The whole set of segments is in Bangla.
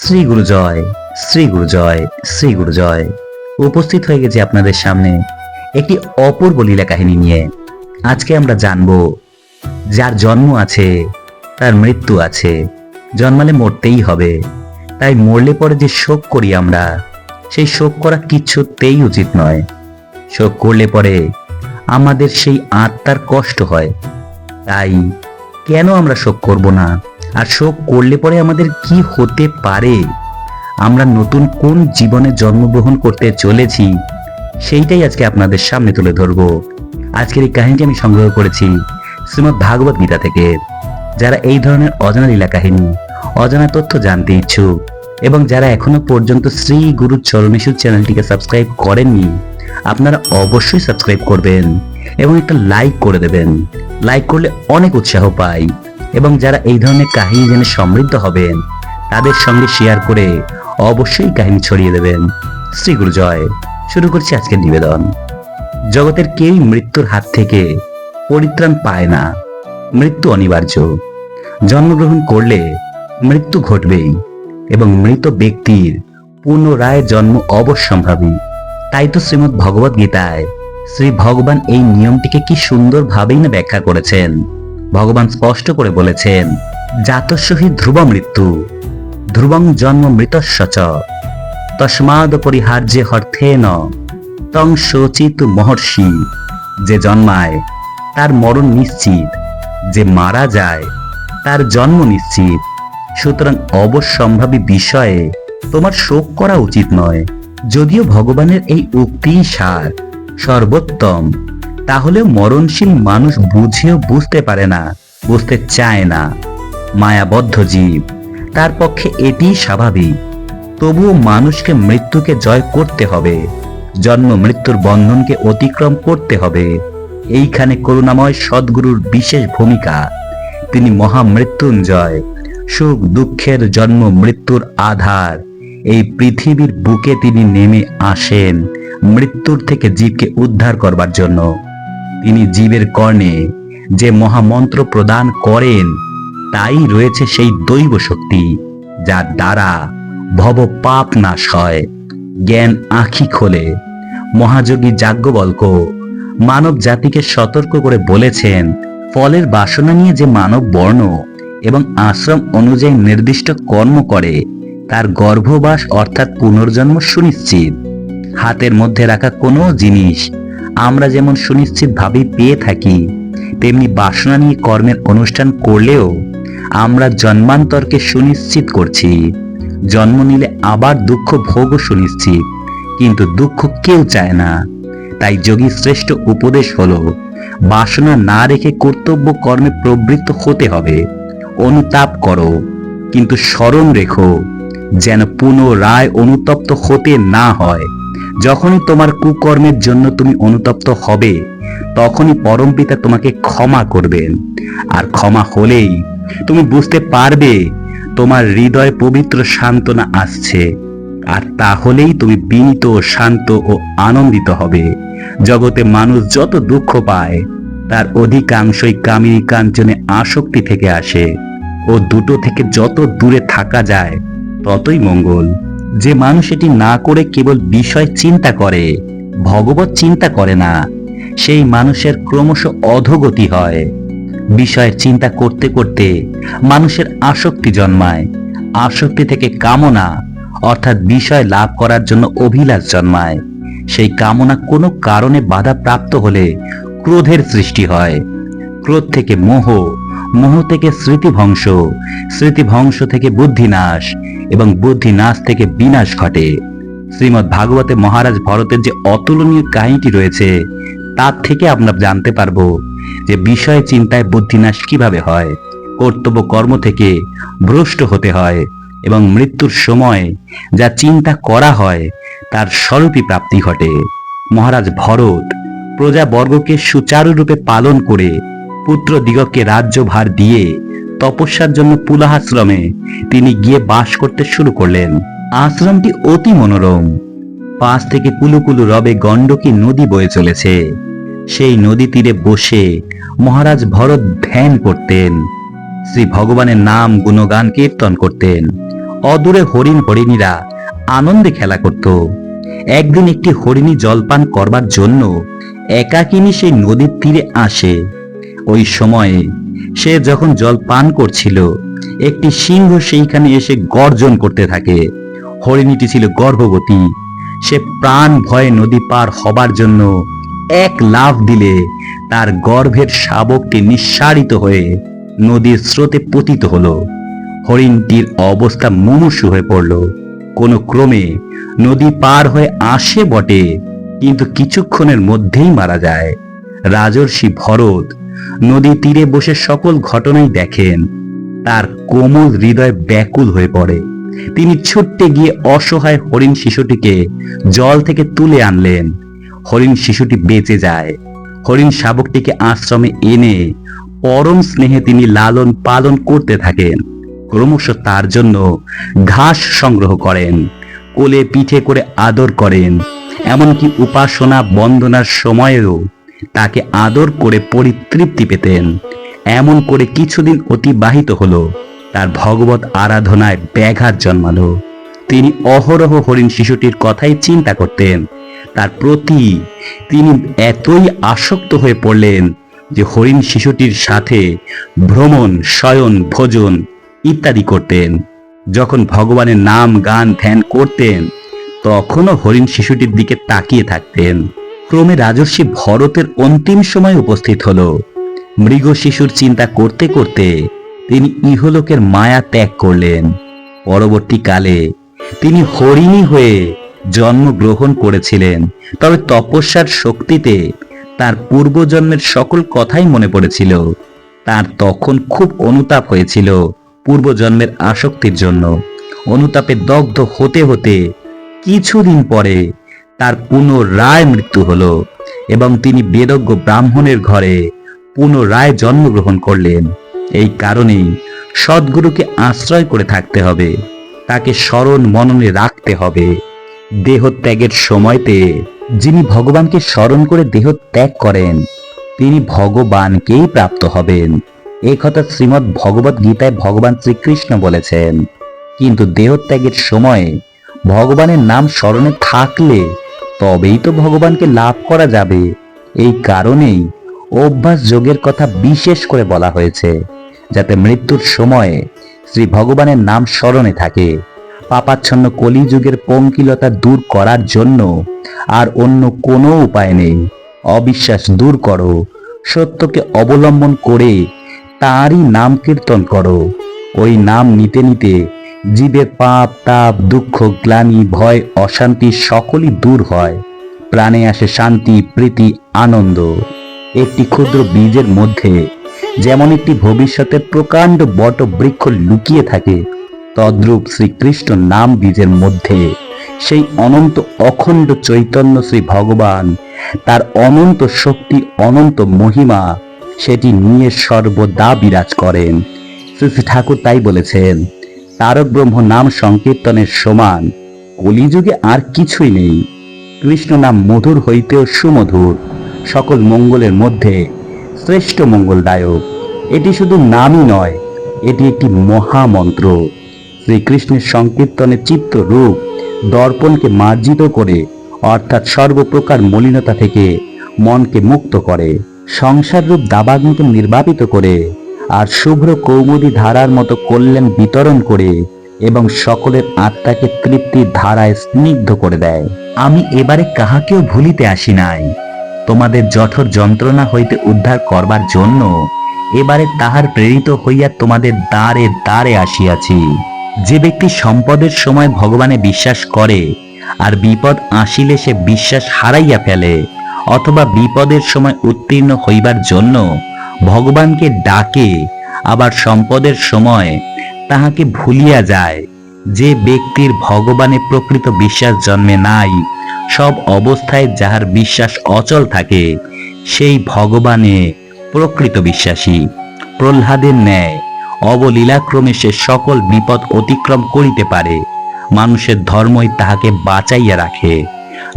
শ্রী গুরু জয়, শ্রী গুরু জয়, শ্রী গুরু জয়। উপস্থিত হয়ে গেছে আপনাদের সামনে একটি অপূর্ব লীলা কাহিনী নিয়ে। আজকে আমরা জানব, যার জন্ম আছে তার মৃত্যু আছে। জন্মালে মরতেই হবে, তাই মরলে পরে যে শোক করি আমরা, সেই শোক করা কিছুতেই উচিত নয়। শোক করলে পরে আমাদের সেই আত্মার কষ্ট হয়। তাই কেন আমরা শোক করব না? আর শোক করলে পরে আমাদের কি হতে পারে, আমরা নতুন কোন জীবনে জন্মগ্রহণ করতে চলেছি, সেইটাই আজকে আপনাদের সামনে তুলে ধরব। আজকের এই কাহিনীটি আমি সংগ্রহ করেছি শ্রীমদ্ ভাগবত গীতা থেকে। যারা এই ধরনের অজানা লীলা কাহিনী, অজানা তথ্য জানতে ইচ্ছুক এবং যারা এখনো পর্যন্ত শ্রী গুরু চরণেশ্বর চ্যানেলটিকে সাবস্ক্রাইব করেননি, আপনারা অবশ্যই সাবস্ক্রাইব করবেন এবং একটা লাইক করে দেবেন। লাইক করলে অনেক উৎসাহ পাই এবং যারা এই ধরনের কাহিনী জেনে সমৃদ্ধ হবেন, তাদের সঙ্গে শেয়ার করে অবশ্যই কাহিনী ছড়িয়ে দেবেন। শ্রী গুরু জয়। শুরু করছি আজকের নিবেদন। জগতের কেউই মৃত্যুর হাত থেকে পরিত্রাণ পায় না। মৃত্যু অনিবার্য। জন্মগ্রহণ করলে মৃত্যু ঘটবেই এবং মৃত ব্যক্তির পুনরায় জন্ম অবশ্যম্ভাবী। তাই তো শ্রীমদ্ ভগবত গীতায় শ্রী ভগবান এই নিয়মটিকে কি সুন্দরভাবেই না ব্যাখ্যা করেছেন। ভগবান স্পষ্ট করে বলেছেন, জাতস্য হি ধ্রুব মৃত্যু, ধ্রুবং জন্ম মৃতস্য চ, তস্মাদ পরিহার্যে হর্থেন তং শোচিত মহর্ষি। যে জন্মায় তার মরণ নিশ্চিত, যে মারা যায় তার জন্ম নিশ্চিত। সুতরাং অবশ্যম্ভাবী বিষয়ে তোমার শোক করা উচিত নয়। যদিও ভগবানের এই উক্তি সার সর্বোত্তম, তাহলেও মরণশীল মানুষ বুঝেও বুঝতে পারে না, বুঝতে চায় না। মায়াবদ্ধ জীব, তার পক্ষে এটি স্বাভাবিক। তবুও মানুষকে মৃত্যুকে জয় করতে হবে, জন্ম মৃত্যুর বন্ধনকে অতিক্রম করতে হবে। এইখানে করুণাময় সদ্গুরুর বিশেষ ভূমিকা। তিনি মহামৃত্যুঞ্জয়, সুখ দুঃখের জন্ম মৃত্যুর আধার। এই পৃথিবীর বুকে তিনি নেমে আসেন মৃত্যুর থেকে জীবকে উদ্ধার করবার জন্য। তিনি জীবের কর্ণে যে মহামন্ত্র প্রদান করেন, তাই রয়েছে সেই দৈব শক্তি, যার দ্বারা ভব পাপ নাশ হয়, জ্ঞান আঁখি খোলে। মহাযোগী যাজ্ঞবল্ক্য মানব জাতিকে সতর্ক করে বলেছেন, ফলের বাসনা নিয়ে যে মানব বর্ণ এবং আশ্রম অনুযায়ী নির্দিষ্ট কর্ম করে, তার গর্ভবাস অর্থাৎ পুনর্জন্ম সুনিশ্চিত। হাতের মধ্যে রাখা কোনো জিনিস আমরা যেমন সুনিশ্চিত ভাবে পেয়ে থাকি, তেমনি বাসনা নিয়ে কর্মের অনুষ্ঠান করলেও আমরা জন্মান্তরকে সুনিশ্চিত করছি। জন্ম নিলে আবার দুঃখ ভোগও সুনিশ্চিত, কিন্তু দুঃখ কেউ চায় না। তাই যোগী শ্রেষ্ঠ উপদেশ হলো, বাসনা না রেখে কর্তব্য কর্মে প্রবৃত্ত হতে হবে। অনুতাপ করো, কিন্তু স্মরণ রেখো যেন পুনরায় অনুতপ্ত হতে না হয়। যখনই তোমার কুকর্মের জন্য তুমি অনুতপ্ত হবে, তখনই পরমপিতা তোমাকে ক্ষমা করবেন। আর ক্ষমা হলেই তুমি বুঝতে পারবে তোমার হৃদয়ে পবিত্র সান্ত্বনা আসছে। আর তাহলেই তুমি বিনীত, শান্ত ও আনন্দিত হবে। জগতে মানুষ যত দুঃখ পায়, তার অধিকাংশই কামিনী কাঞ্চনে আসক্তি থেকে আসে। ও দুটো থেকে যত দূরে থাকা যায়, ততই মঙ্গল। যে মানুষ এটি না করে কেবল বিষয় চিন্তা করে, ভগবত চিন্তা করে না, সেই মানুষের ক্রমশ অধোগতি হয়। বিষয়ের চিন্তা করতে করতে মানুষের আসক্তি জন্মায়। আসক্তি থেকে কামনা অর্থাৎ বিষয় লাভ করার জন্য অভিলাষ জন্মায়। সেই কামনা কোনো কারণে বাধা প্রাপ্ত হলে ক্রোধের সৃষ্টি হয়। ক্রোধ থেকে মোহ, মোহ থেকে স্মৃতিভংশ, স্মৃতিভংশ থেকে বুদ্ধিনাশ এবং বুদ্ধিনাশ থেকে বিনাশ ঘটে। শ্রীমদ্ ভাগবতে মহারাজ ভরতের যে অতুলনীয় কাহিনীটি রয়েছে, তার থেকে আমরা জানতে পারবো যে বিষয় চিন্তায় বুদ্ধিনাশ কিভাবে হয়, কর্তব্য কর্ম থেকে ভ্রষ্ট হতে হয় এবং মৃত্যুর সময় যা চিন্তা করা হয়, তার স্বরূপই প্রাপ্তি ঘটে। মহারাজ ভরত প্রজাবর্গকে সুচারুরূপে পালন করে পুত্র দিগকে রাজ্যভার দিয়ে তপস্যার জন্য পুলাহাশ্রমে তিনি গিয়ে বাস করতে শুরু করলেন। আশ্রমটি অতি মনোরম। পাশ থেকে কুলুকুলু রবে গণ্ডকী নদী বয়ে চলেছে। সেই নদী তীরে বসে মহারাজ ভরত ধ্যান করতেন, শ্রী ভগবানের নাম গুণগান কীর্তন করতেন। অদূরে হরিণ হরিণীরা আনন্দে খেলা করত। একদিন একটি হরিণী জলপান করবার জন্য একাকিনী সেই নদীর তীরে আসে। ওই সময়ে সে যখন জল পান করছিল, একটি সিংহ সেইখানে এসে গর্জন করতে থাকে। হরিণীটি ছিল গর্ভবতী। সে প্রাণ ভয়ে নদী পার হবার জন্য এক লাফ দিলে তার গর্ভের শাবকটি নিঃসারিত হয়ে নদীর স্রোতে পতিত হলো। হরিণটির অবস্থা মুমূর্ষু হয়ে পড়ল। কোনো ক্রমে নদী পার হয়ে আসে বটে, কিন্তু কিছুক্ষণের মধ্যেই মারা যায়। রাজর্ষি ভরত নদী তীরে বসে সকল ঘটনাই দেখেন। তার কোমল হৃদয় ব্যাকুল হয়ে পড়ে। তিনি ছুটতে গিয়ে অসহায় হরিণ শিশুটিকে জল থেকে তুলে আনলেন। হরিণ শিশুটি বেঁচে যায়। হরিণ শাবকটিকে আশ্রমে এনে পরম স্নেহে তিনি লালন পালন করতে থাকেন। ক্রমশ তার জন্য ঘাস সংগ্রহ করেন, কোলে পিঠে করে আদর করেন। এমনকি উপাসনা বন্দনার সময়েও তাকে আদর করে পরিতৃপ্তি পেতেন। এমন করে কিছুদিন অতিবাহিত হলো। তার ভগবত আরাধনায় ব্যাঘাত জন্মালো। তিনি অহরহ হরিণ শিশুটির কথাই চিন্তা করতেন। তার প্রতি তিনি এতই আসক্ত হয়ে পড়লেন যে হরিণ শিশুটির সাথে ভ্রমণ, শয়ন, ভোজন ইত্যাদি করতেন। যখন ভগবানের নাম গান ধ্যান করতেন, তখনও হরিণ শিশুটির দিকে তাকিয়ে থাকতেন। ক্রমে রাজর্ষি ভরতের অন্তিম সময় উপস্থিত হলো। মৃগ শিশুর চিন্তা করতে করতে তিনি ইহলোকের মায়া ত্যাগ করলেন। পরবর্তীকালে তিনি হরিণী হয়ে জন্মগ্রহণ করেছিলেন। তবে তপস্যার শক্তিতে তার পূর্বজন্মের সকল কথাই মনে পড়েছিল। তার তখন খুব অনুতাপ হয়েছিল পূর্বজন্মের আসক্তির জন্য। অনুতাপে দগ্ধ হতে হতে কিছুদিন পরে তার পুনরায় মৃত্যু হলো এবং তিনি বেদজ্ঞ ব্রাহ্মণের ঘরে পুনরায় জন্মগ্রহণ করলেন। এই কারণেই সদ্গুরুকে আশ্রয় করে থাকতে হবে, তাকে স্মরণ মননে রাখতে হবে। দেহত্যাগের সময়তে যিনি ভগবানকে স্মরণ করে দেহ ত্যাগ করেন, তিনি ভগবানকেই প্রাপ্ত হবেন। এই কথা শ্রীমদ্ ভগবত গীতায় ভগবান শ্রীকৃষ্ণ বলেছেন। কিন্তু দেহত্যাগের সময় ভগবানের নাম স্মরণে থাকলে তবেই তো ভগবানকে লাভ করা যাবে। এই কারণেই অভ্যাস যোগের কথা বিশেষ করে বলা হয়েছে, যাতে মৃত্যুর সময় শ্রী ভগবানের নাম স্মরণে থাকে। পাপাচ্ছন্ন কলিযুগের পঙ্কিলতা দূর করার জন্য আর অন্য কোনো উপায় নেই। অবিশ্বাস দূর করো, সত্যকে অবলম্বন করে তারই নাম কীর্তন করো। ওই নাম নিতে নিতে জীবের পাপ, তাপ, দুঃখ, গ্লানি, ভয়, অশান্তি সকলই দূর হয়। প্রাণে আসে শান্তি, প্রীতি, আনন্দ। একটি ক্ষুদ্র বীজের মধ্যে যেমন একটি ভবিষ্যতের প্রকাণ্ড বট বৃক্ষ লুকিয়ে থাকে, তদ্রূপ শ্রীকৃষ্ণ নাম বীজের মধ্যে সেই অনন্ত অখণ্ড চৈতন্য শ্রী ভগবান, তার অনন্ত শক্তি, অনন্ত মহিমা, সেটি নিয়ে সর্বদা বিরাজ করেন। শ্রী শ্রী ঠাকুর তাই বলেছেন, তারক ব্রহ্ম নাম সংকীর্তনের সমান কলিযুগে আর কিছুই নেই। কৃষ্ণ নাম মধুর হইতেও সুমধুর, সকল মঙ্গলের মধ্যে শ্রেষ্ঠ মঙ্গলদায়ক। এটি শুধু নামই নয়, এটি একটি মহামন্ত্র। শ্রীকৃষ্ণের সংকীর্তনের চিত্ত রূপ দর্পণকে মার্জিত করে, অর্থাৎ সর্বপ্রকার মলিনতা থেকে মনকে মুক্ত করে, সংসার রূপ দাবাগ্নিকে নির্বাপিত করে, আর শুভ্র কৌমুদী ধারার মতো কল্যাণ বিতরণ করে এবং সকলের আত্মাকে তৃপ্তির ধারায় স্নিগ্ধ করে দেয়। আমি এবারে কাহাকেও ভুলিতে আসি নাই, তোমাদের জঠর যন্ত্রণা হইতে উদ্ধার করবার জন্য এবারে তাহার প্রেরিত হইয়া তোমাদের দ্বারে দ্বারে আসিয়াছি। যে ব্যক্তি সম্পদের সময় ভগবানে বিশ্বাস করে আর বিপদ আসিলে সে বিশ্বাস হারাইয়া ফেলে, অথবা বিপদের সময় উত্তীর্ণ হইবার জন্য ভগবানকে ডাকে, আবার সম্পদের সময় তাহাকে ভুলিয়া যায়, যে ব্যক্তির ভগবানে প্রকৃত বিশ্বাস জন্মে নাই, সব অবস্থায় যাহার বিশ্বাস অচল থাকে, সেই ভগবানে প্রকৃত বিশ্বাসী। প্রহ্লাদের ন্যায় অবলীলাক্রমে সে সকল বিপদ অতিক্রম করিতে পারে। মানুষের ধর্মই তাহাকে বাঁচাইয়া রাখে।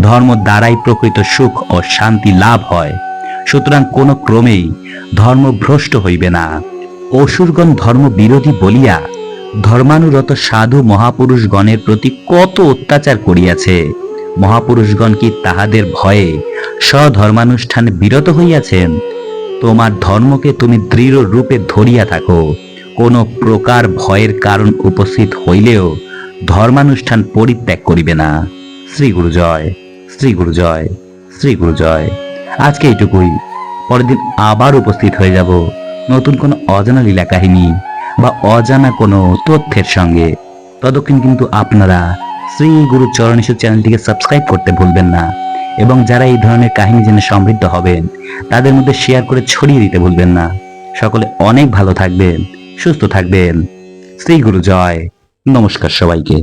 ধর্ম দ্বারাই প্রকৃত সুখ ও শান্তি লাভ হয়। সুতরাং কোনো ক্রমেই ধর্মভ্রষ্ট হইবে না। অসুরগণ ধর্ম বিরোধী বলিয়া ধর্মানুরত সাধু মহাপুরুষগণের প্রতি কত অত্যাচার করিয়াছে। মহাপুরুষগণ কি তাহাদের ভয়ে স্বধর্মানুষ্ঠানে বিরত হইয়াছেন? তোমার ধর্মকে তুমি দৃঢ় রূপে ধরিয়া থাকো। কোনো প্রকার ভয়ের কারণ উপস্থিত হইলেও ধর্মানুষ্ঠান পরিত্যাগ করিবে না। শ্রী গুরু জয়, শ্রী গুরু জয়, শ্রী গুরু জয়। আজকে এইটুকুই। পরের দিন আবার উপস্থিত হয়ে যাব নতুন কোনো অজানা লীলা কাহিনী বা অজানা কোনো তথ্যের সঙ্গে। ততক্ষণ কিন্তু আপনারা শ্রী গুরু চরণেশ্বর চ্যানেলটিকে সাবস্ক্রাইব করতে ভুলবেন না, এবং যারা এই ধরনের কাহিনী জেনে সমৃদ্ধ হবেন তাদের মধ্যে শেয়ার করে ছড়িয়ে দিতে ভুলবেন না। সকলে অনেক ভালো থাকবেন, সুস্থ থাকবেন। শ্রী গুরু জয়। নমস্কার সবাইকে।